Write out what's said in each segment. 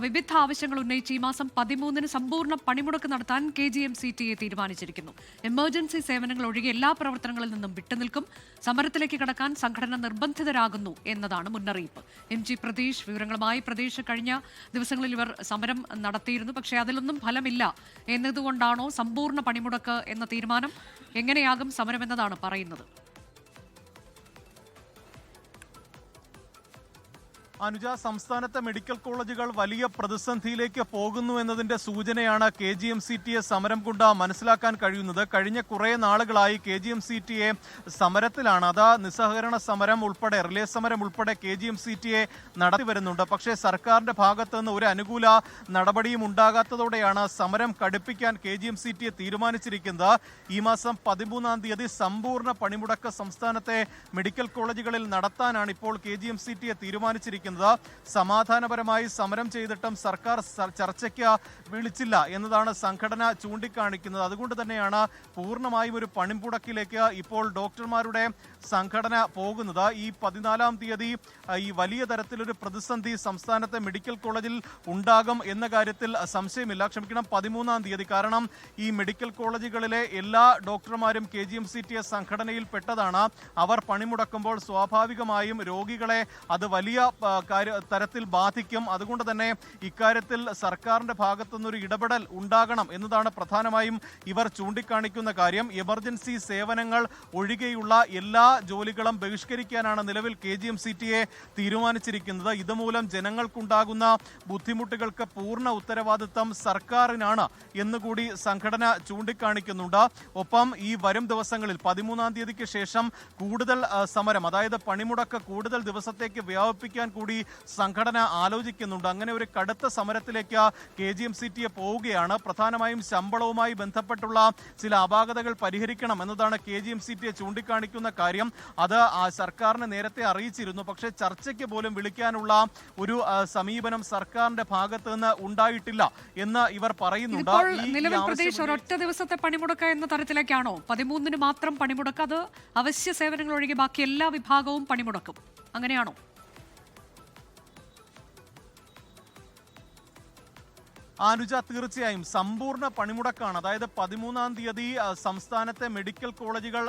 വിവിധ ആവശ്യങ്ങൾ ഉന്നയിച്ച് ഈ മാസം 13-ന് സമ്പൂർണ്ണ പണിമുടക്ക് നടത്താൻ KGM-CTA തീരുമാനിച്ചിരിക്കുന്നു. എമർജൻസി സേവനങ്ങൾ ഒഴികെ എല്ലാ പ്രവർത്തനങ്ങളിൽ നിന്നും വിട്ടുനിൽക്കും. സമരത്തിലേക്ക് കടക്കാൻ സംഘടന നിർബന്ധിതരാകുന്നു എന്നതാണ് മുന്നറിയിപ്പ്. MG പ്രതീഷ് വിവരങ്ങളുമായി. പ്രതീഷ്, കഴിഞ്ഞ ദിവസങ്ങളിൽ ഇവർ സമരം നടത്തിയിരുന്നു, പക്ഷേ അതിലൊന്നും ഫലമില്ല എന്നതുകൊണ്ടാണോ സമ്പൂർണ്ണ പണിമുടക്ക് എന്ന തീരുമാനം? എങ്ങനെയാകും സമരം എന്നതാണ് പറയുന്നത്? അനുജ, സംസ്ഥാനത്തെ മെഡിക്കൽ കോളേജുകൾ വലിയ പ്രതിസന്ധിയിലേക്ക് പോകുന്നു എന്നതിന്റെ സൂചനയാണ് KGM-CTA സമരം കൊണ്ട് മനസ്സിലാക്കാൻ കഴിയുന്നത്. കഴിഞ്ഞ കുറേ നാളുകളായി KGM-CTA സമരത്തിലാണ്. അത് നിസ്സഹകരണ സമരം ഉൾപ്പെടെ, റിലേ സമരം ഉൾപ്പെടെ KGM-CTA നടത്തി വരുന്നുണ്ട്. പക്ഷേ സർക്കാരിന്റെ ഭാഗത്ത് നിന്ന് ഒരു അനുകൂല നടപടിയും ഉണ്ടാകാത്തതോടെയാണ് സമരം കടുപ്പിക്കാൻ KGM-CTA തീരുമാനിച്ചിരിക്കുന്നത്. ഈ മാസം 13-ാം തീയതി സമ്പൂർണ്ണ പണിമുടക്ക് സംസ്ഥാനത്തെ മെഡിക്കൽ കോളേജുകളിൽ നടത്താനാണ് ഇപ്പോൾ KGM-CTA തീരുമാനിച്ചിരിക്കുന്നത്. സമാധാനപരമായി സമരം ചെയ്തിട്ടും സർക്കാർ ചർച്ചയ്ക്ക് വിളിച്ചില്ല എന്നതാണ് സംഘടന ചൂണ്ടിക്കാണിക്കുന്നത്. അതുകൊണ്ട് തന്നെയാണ് പൂർണ്ണമായും ഒരു പണിമുടക്കിലേക്ക് ഇപ്പോൾ ഡോക്ടർമാരുടെ സംഘടന പോകുന്നത്. ഈ 14-ാം തീയതി ഈ വലിയ തരത്തിലൊരു പ്രതിസന്ധി സംസ്ഥാനത്തെ മെഡിക്കൽ കോളേജിൽ ഉണ്ടാകും എന്ന കാര്യത്തിൽ സംശയമില്ല. 13-ാം തീയതി. കാരണം ഈ മെഡിക്കൽ കോളേജുകളിലെ എല്ലാ ഡോക്ടർമാരും KGM-CTA സംഘടനയിൽ പെട്ടതാണ്. അവർ പണിമുടക്കുമ്പോൾ സ്വാഭാവികമായും രോഗികളെ അത് വലിയ തരത്തിൽ ബാധിക്കും. അതുകൊണ്ട് തന്നെ ഇക്കാര്യത്തിൽ സർക്കാരിന്റെ ഭാഗത്തുനിന്നൊരു ഇടപെടൽ ഉണ്ടാകണം എന്നതാണ് പ്രധാനമായും ഇവർ ചൂണ്ടിക്കാണിക്കുന്ന കാര്യം. എമർജൻസി സേവനങ്ങൾ ഒഴികെയുള്ള എല്ലാ ജോലികളും ബഹിഷ്കരിക്കാനാണ് നിലവിൽ KGM-CTA തീരുമാനിച്ചിരിക്കുന്നത്. ഇതുമൂലം ജനങ്ങൾക്കുണ്ടാകുന്ന ബുദ്ധിമുട്ടുകൾക്ക് പൂർണ്ണ ഉത്തരവാദിത്തം സർക്കാരിനാണ് എന്നുകൂടി സംഘടന ചൂണ്ടിക്കാണിക്കുന്നുണ്ട്. ഒപ്പം ഈ വരും ദിവസങ്ങളിൽ 13-ാം തീയതിക്ക് ശേഷം കൂടുതൽ സമരം, അതായത് പണിമുടക്ക് കൂടുതൽ ദിവസത്തേക്ക് വ്യാപിപ്പിക്കാൻ കൂടി സംഘടന ആലോചിക്കുന്നുണ്ട്. അങ്ങനെ ഒരു കടുത്ത സമരത്തിലേക്ക് KGM-CTA പോവുകയാണ്. പ്രധാനമായും ശമ്പളവുമായി ബന്ധപ്പെട്ടുള്ള ചില അപാകതകൾ പരിഹരിക്കണം എന്നതാണ് KGM-CTA ചൂണ്ടിക്കാണിക്കുന്ന കാര്യം. അത് സർക്കാരിനെ നേരത്തെ അറിയിച്ചിരുന്നു. പക്ഷേ ചർച്ചയ്ക്ക് പോലും വിളിക്കാനുള്ള ഒരു സമീപനം സർക്കാരിന്റെ ഭാഗത്ത് നിന്ന് ഉണ്ടായിട്ടില്ല എന്ന് ഇവർ പറയുന്നുണ്ട്. നിലവിൽ പ്രദേശ് ഒരൊറ്റ ദിവസത്തെ പണിമുടക്ക് എന്ന തരത്തിലേക്കാണോ? 13-ന് മാത്രം പണിമുടക്ക്, അത് അവശ്യ സേവനങ്ങൾ ഒഴികെ ബാക്കി എല്ലാ വിഭാഗവും പണിമുടക്കും, അങ്ങനെയാണോ? അനുജ, തീർച്ചയായും സമ്പൂർണ്ണ പണിമുടക്കാണ്. അതായത് 13-ാം തീയതി സംസ്ഥാനത്തെ മെഡിക്കൽ കോളേജുകൾ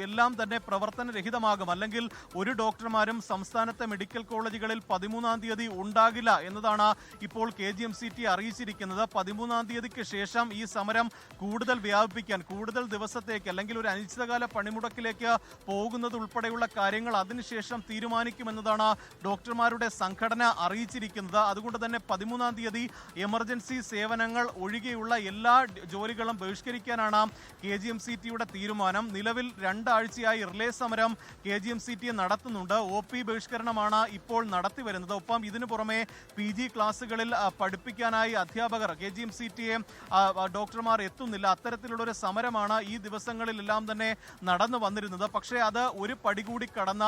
എല്ലാം തന്നെ പ്രവർത്തനരഹിതമാകും. അല്ലെങ്കിൽ ഒരു ഡോക്ടർമാരും സംസ്ഥാനത്തെ മെഡിക്കൽ കോളേജുകളിൽ 13-ാം തീയതി ഉണ്ടാകില്ല എന്നതാണ് ഇപ്പോൾ KGM-CTA അറിയിച്ചിരിക്കുന്നത്. 13-ാം തീയതിക്ക് ശേഷം ഈ സമരം കൂടുതൽ വ്യാപിപ്പിക്കാൻ, കൂടുതൽ ദിവസത്തേക്ക് അല്ലെങ്കിൽ ഒരു അനിശ്ചിതകാല പണിമുടക്കിലേക്ക് പോകുന്നത് ഉൾപ്പെടെയുള്ള കാര്യങ്ങൾ അതിനുശേഷം തീരുമാനിക്കുമെന്നതാണ് ഡോക്ടർമാരുടെ സംഘടന അറിയിച്ചിരിക്കുന്നത്. അതുകൊണ്ട് തന്നെ 13-ാം തീയതി എമർജൻസി സേവനങ്ങൾ ഒഴികെയുള്ള എല്ലാ ജോലികളും ബഹിഷ്കരിക്കാനാണ് KGM-CTA തീരുമാനം. നിലവിൽ 2 ആഴ്ചയായി റിലേ സമരം KGM-CTA നടത്തുന്നുണ്ട്. OP ബഹിഷ്കരണമാണ് ഇപ്പോൾ നടത്തിവരുന്നത്. ഒപ്പം ഇതിനു പുറമെ PG ക്ലാസുകളിൽ പഠിപ്പിക്കാനായി അധ്യാപകർ, KGM-CTA ഡോക്ടർമാർ എത്തുന്നില്ല. അത്തരത്തിലുള്ളൊരു സമരമാണ് ഈ ദിവസങ്ങളിലെല്ലാം തന്നെ നടന്നു വന്നിരുന്നത്. പക്ഷേ അത് ഒരു പടി കൂടി കടന്ന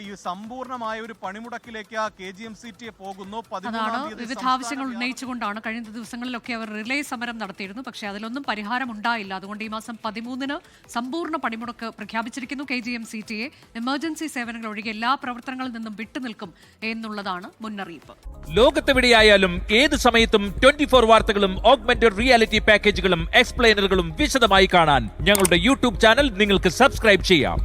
ഈ സമ്പൂർണ്ണമായ ഒരു പണിമുടക്കിലേക്ക് KGM-CTA പോകുന്നു. 13-ാം തീയതി വിവിധ ആവശ്യങ്ങൾ ഉന്നയിച്ചുകൊണ്ടാണ് കഴിഞ്ഞ ദിവസങ്ങളിലൊക്കെ അവർ റിലേ സമരം നടത്തിയിരുന്നു. പക്ഷേ അതിലൊന്നും പരിഹാരം ഉണ്ടായില്ല. അതുകൊണ്ട് ഈ മാസം 13-ന് സമ്പൂർണ്ണ പണിമുടക്ക് പ്രഖ്യാപിച്ചിരിക്കുന്നു KGM-CTA. എമർജൻസി സേവനങ്ങൾ ഒഴികെ എല്ലാ പ്രവർത്തനങ്ങളിൽ നിന്നും വിട്ടുനിൽക്കും എന്നുള്ളതാണ് മുന്നറിയിപ്പ്. ലോകത്തെവിടെയായാലും ഏത് സമയത്തും 24 വാർത്തകളും ഓഗ്മെന്റഡ് റിയാലിറ്റി പാക്കേജുകളും എക്സ്പ്ലെയിനറുകളും വിശദമായി കാണാൻ ഞങ്ങളുടെ YouTube ചാനൽ നിങ്ങൾക്ക് സബ്സ്ക്രൈബ് ചെയ്യാം.